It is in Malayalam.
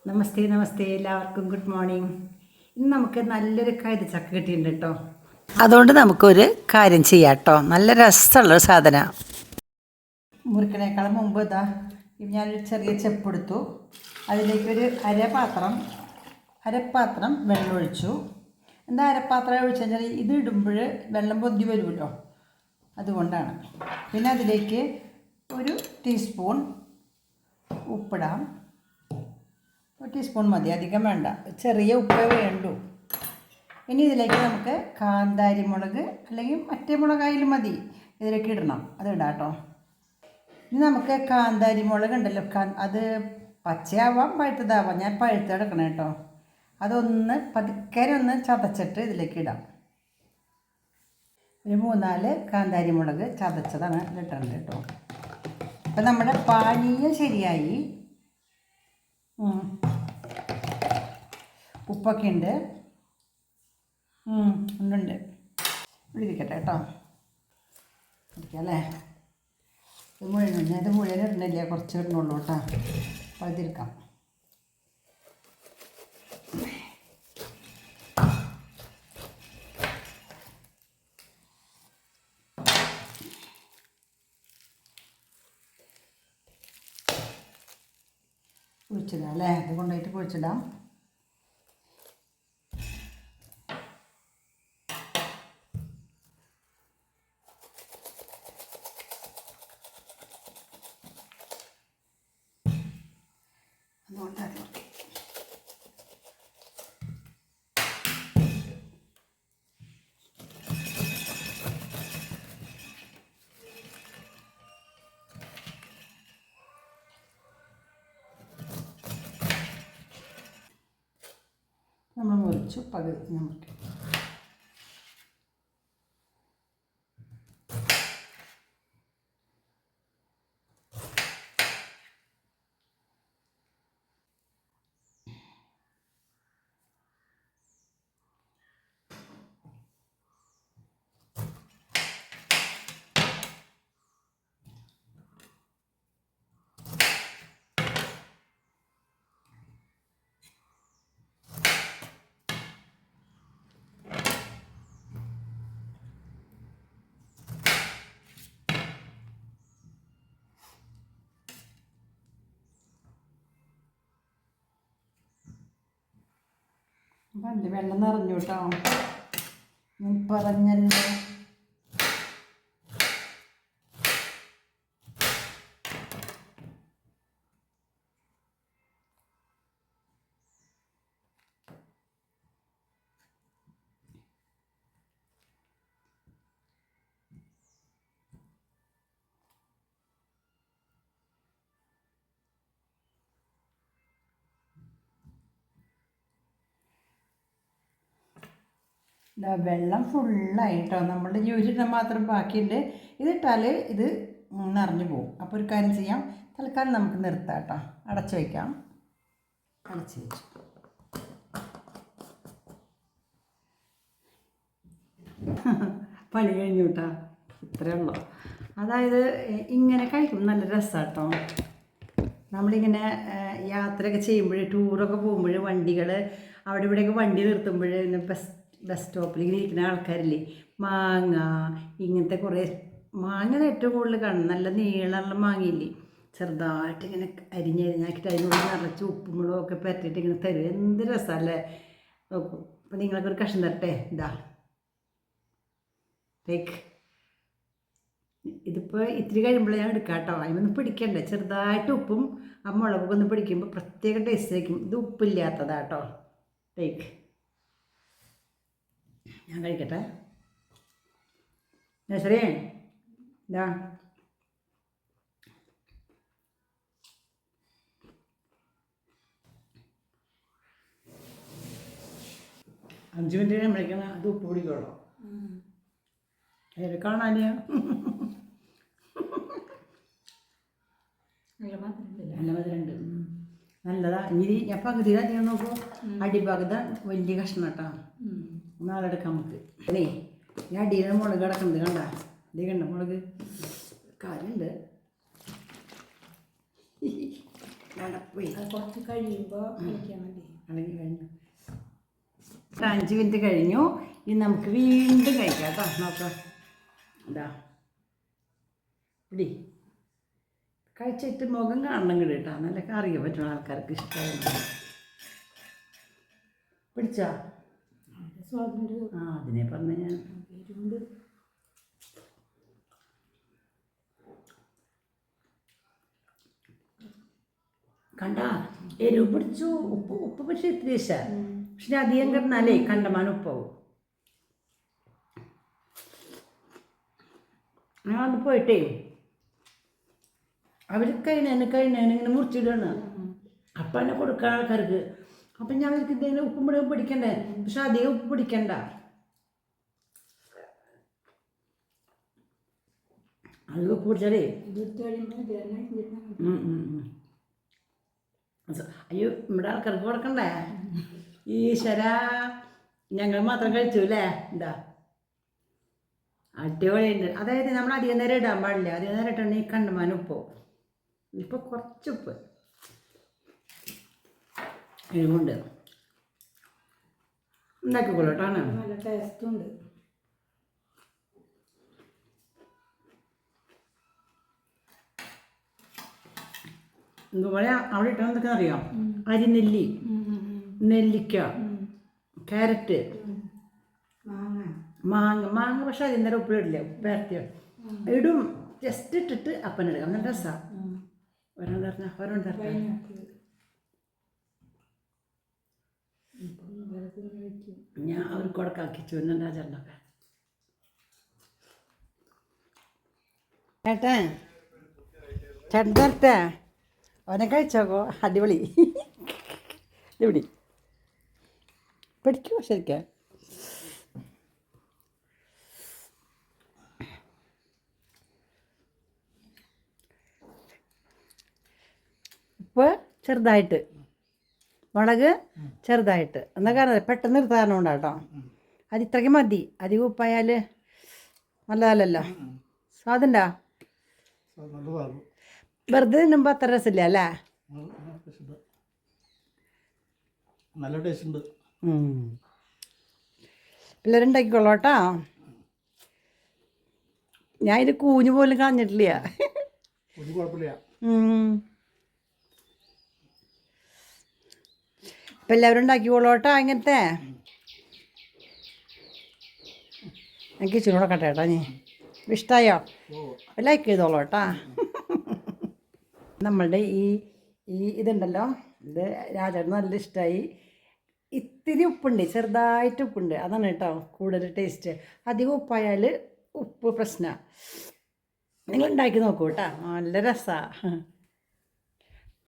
നമസ്തേ നമസ്തേ, എല്ലാവർക്കും ഗുഡ് മോർണിംഗ്. ഇന്ന് നമുക്ക് നല്ലൊരു കൈതച്ചക്ക കിട്ടിയിട്ടുണ്ട് കേട്ടോ. അതുകൊണ്ട് നമുക്കൊരു കാര്യം ചെയ്യാം കേട്ടോ. നല്ല രസമുള്ളൊരു സാധനം. മുറിക്കണേക്കാളും മുമ്പ് ഞാനൊരു ചെറിയ ചെപ്പെടുത്തു. അതിലേക്കൊരു അരപ്പാത്രം വെള്ളം ഒഴിച്ചു. എന്താ അരപ്പാത്രം ഒഴിച്ചു കഴിഞ്ഞാൽ ഇത് ഇടുമ്പോൾ വെള്ളം പൊന്തി വരുമല്ലോ, അതുകൊണ്ടാണ്. പിന്നെ അതിലേക്ക് ഒരു ടീസ്പൂൺ ഉപ്പിടാം. ഒരു ടീസ്പൂൺ മതി, അധികം വേണ്ട, ചെറിയ ഉപ്പേ വേണ്ടൂ. ഇനി ഇതിലേക്ക് നമുക്ക് കാന്താരി മുളക് അല്ലെങ്കിൽ മറ്റേ മുളകായാലും മതി, ഇതിലേക്ക് ഇടണം, അത് ഇടാം കേട്ടോ. ഇനി നമുക്ക് കാന്താരി മുളക് ഉണ്ടല്ലോ, അത് പച്ചയാവാം പഴുത്തതാവാം. ഞാൻ പഴുത്തെടുക്കണം കേട്ടോ. അതൊന്ന് പതുക്കെ ഒന്ന് ചതച്ചിട്ട് ഇതിലേക്ക് ഇടാം. ഒരു 3-4 കാന്താരി മുളക് ചതച്ചതാണ് ഇട്ടിട്ടുണ്ട് കേട്ടോ. അപ്പം നമ്മുടെ പാനീയം ശരിയായി. ഉപ്പൊക്കെ ഉണ്ട്, ഉണ്ട്. ഇവിടെ ഇരിക്കട്ടെ കേട്ടോ. ഇരിക്കാം അല്ലേ. ഇത് മുഴുവൻ ഇടണില്ല, കുറച്ച് ഇടണുള്ളൂ കേട്ടോ. അപ്പോൾ ഇതിരിക്കാം. കുഴിച്ചിടാം അല്ലേ, ഇത് കൊണ്ടുപോയിട്ട് കുഴിച്ചിടാം. അതുകൊണ്ടാണ് നമ്മൾ മുറിച്ചു പകുതി നമുക്ക്. പണ്ട് വെള്ളം നിറഞ്ഞു കേട്ടോ, ഞാൻ പറഞ്ഞല്ലോ. വെള്ളം ഫുള്ളായി കേട്ടോ. നമ്മളുടെ ജ്യൂസിട്ടാൽ മാത്രം ബാക്കിയുണ്ട്. ഇതിട്ടാൽ ഇത് നിറഞ്ഞു പോകും. അപ്പോൾ ഒരു കാര്യം ചെയ്യാം, തൽക്കാലം നമുക്ക് നിർത്താം കേട്ടോ. അടച്ചു വയ്ക്കാം. അടച്ചു വെച്ചു. പണി കഴിഞ്ഞു കേട്ടോ. ഇത്രയേ ഉള്ളൂ. അതായത് ഇങ്ങനെ കഴിക്കും നല്ല രസമാണ് കേട്ടോ. നമ്മളിങ്ങനെ യാത്രയൊക്കെ ചെയ്യുമ്പോൾ, ടൂറൊക്കെ പോകുമ്പോൾ, വണ്ടികൾ അവിടെ ഇവിടെയൊക്കെ വണ്ടി നിർത്തുമ്പോൾ, ബസ് സ്റ്റോപ്പിൽ ഇങ്ങനെ ഇരിക്കുന്ന ആൾക്കാരില്ലേ, മാങ്ങ ഇങ്ങനത്തെ കുറേ മാങ്ങ ഏറ്റവും കൂടുതൽ കാണും. നല്ല നീളമുള്ള മാങ്ങയില്ലേ, ചെറുതായിട്ട് ഇങ്ങനെ അരിഞ്ഞാക്കിയിട്ട് അതിനുള്ളിൽ നിറച്ച് ഉപ്പും മുളകൊക്കെ പരട്ടിയിട്ട് ഇങ്ങനെ തരും. എന്ത് രസമല്ലേ. നോക്കൂ. അപ്പോൾ നിങ്ങളൊക്കെ ഒരു കഷ്ണം തരട്ടെ. ഇതാ ടേക്ക്. ഇതിപ്പോൾ ഇത്തിരി കഴിയുമ്പോൾ ഞാൻ എടുക്കാം കേട്ടോ. അതിനൊന്ന് പിടിക്കണ്ടേ, ചെറുതായിട്ട് ഉപ്പും ആ മുളകൊക്കെ ഒന്ന് പിടിക്കുമ്പോൾ പ്രത്യേക ടേസ്റ്റ് ആയിരിക്കും. ഇത് ഉപ്പില്ലാത്തതാട്ടോ. ടേക്ക്. ഞാൻ കഴിക്കട്ടെ. നസറേ ഇതാ. അഞ്ച് മിനിറ്റ് കഴിയുമ്പോഴേക്കാണ് അത് ഉപ്പ് പിടിക്കുള്ളൂ. അതിൽ കാണാനില്ല. നല്ല മധുരമുണ്ട്, നല്ലതാ. ഇനി ഞാൻ പകുതിയിലധികം നോക്കൂ. അടിഭാഗത്ത് വലിയ കഷ്ണം കേട്ടോ. നാളെ എടുക്കാം നമുക്ക്. അല്ലേ, ഈ അടിയിൽ മുളക് കിടക്കുന്നത് കണ്ട, ഇതേ കണ്ട മുളക് കാര്യമുണ്ട്. അടപ്പോയി കുറച്ച് കഴിയുമ്പോൾ കഴിക്കാൻ മതി. അല്ലെങ്കിൽ കഴിഞ്ഞു 5 മിനിറ്റ് കഴിഞ്ഞു. ഇനി നമുക്ക് വീണ്ടും കഴിക്കാം കേട്ടോ. നോക്കാം എന്താ ഇടി കഴിച്ചിട്ട് മുഖം കാണണം കേട്ടോ. നല്ല അറിയാൻ പറ്റുന്ന ആൾക്കാർക്ക് ഇഷ്ടമായി. പിടിച്ചോ? ആ അതിനെ പറഞ്ഞ ഞാൻ കണ്ട എരിവ് പിടിച്ചു. ഉപ്പ് പക്ഷേ ഇത്തിരി പക്ഷെ അധികം കിടന്നാലേ കണ്ടമാനം ഉപ്പാവും. ഞാൻ ഒന്ന് പോയിട്ടേ അവർ കഴിഞ്ഞിങ്ങനെ മുറിച്ചിടുകയാണ്. അപ്പം തന്നെ കൊടുക്കാൻ ആൾക്കാർക്ക്. അപ്പം ഞാൻ അവർക്ക് എന്തെങ്കിലും ഉപ്പും മുളകും പിടിക്കണ്ടേ, പക്ഷെ അധികം ഉപ്പ് പിടിക്കണ്ട. അത് ഉപ്പ് പിടിച്ചാലേ അയ്യോ നമ്മുടെ ആൾക്കാർക്ക് കൊടുക്കണ്ടേ. ഈശ്വര ഞങ്ങൾ മാത്രം കഴിച്ചു അല്ലേ. എന്താ അടിപൊളിയുണ്ട്. അതായത് നമ്മൾ അധികം നേരം ഇടാൻ പാടില്ല. അധികം നേരം ഇട്ടാണ് ഈ കണ്ടമാനം ഉപ്പോ. ഇപ്പോൾ കുറച്ച് ഉപ്പ് എരിവുണ്ട്. ഉണ്ടാക്കിക്കോളൂ കേട്ടോ. നല്ല ടേസ്റ്റുണ്ട്. ഇതുപോലെ അവിടെ ഇട്ടാൽ എന്തൊക്കെ അറിയാം. അരിനെല്ലി, നെല്ലിക്ക, ക്യാരറ്റ്, മാങ്ങ പക്ഷെ അതിൽ നേരം ഉപ്പിടില്ല. ഉപ്പേർത്തിയ ഇടും. ജസ്റ്റ് ഇട്ടിട്ട് അപ്പനെടുക്കാം. നല്ല രസമാണ്. ഒരെണ്ണം ഞാൻ അവർ കൊടുക്കാക്കി ചുരുന്നുണ്ടാ ചേട്ടനൊക്കെ. ചേട്ടൻ തരട്ടെ? അവനെ കഴിച്ചോക്കോ. അടിപൊളി. എവിടെ പഠിക്കുമോ ശരിക്കും? ഉപ്പ് ചെറുതായിട്ട്, മുളക് ചെറുതായിട്ട്. എന്നാ കാരണം പെട്ടെന്ന് നിർത്താരണം ഉണ്ടാട്ടോ. അത് ഇത്രയ്ക്ക് മതി. അധികം ഉപ്പായാൽ നല്ലതല്ലല്ലോ. സ്വാദുണ്ടോ? വെറുതെ തിന്നുമ്പോൾ അത്ര രസമില്ല അല്ലേ? നല്ല ടേസ്റ്റ് ഉണ്ട്. പിള്ളേരുണ്ടാക്കിക്കോളൂ കേട്ടോ. ഞാൻ ഇത് കൂഞ്ഞു പോലും കളഞ്ഞിട്ടില്ല. ഇപ്പം എല്ലാവരും ഉണ്ടാക്കിക്കോളൂ കേട്ടോ. ഇങ്ങനത്തെ എനിക്ക് ഇച്ചിരി കൂടെ കട്ടെ കേട്ടോ. നീ ഇഷ്ടമായോ? ലൈക്ക് ചെയ്തോളൂ കേട്ടോ. നമ്മളുടെ ഈ ഇതുണ്ടല്ലോ, ഇത് രാജേട്ടന് നല്ല ഇഷ്ടമായി. ഇത്തിരി ഉപ്പുണ്ട്, ചെറുതായിട്ട് ഉപ്പുണ്ട്. അതാണ് കേട്ടോ കൂടുതൽ ടേസ്റ്റ്. അധികം ഉപ്പായാൽ ഉപ്പ് പ്രശ്നമാണ്. നിങ്ങൾ ഉണ്ടാക്കി നോക്കൂ കേട്ടോ. നല്ല രസമാണ്.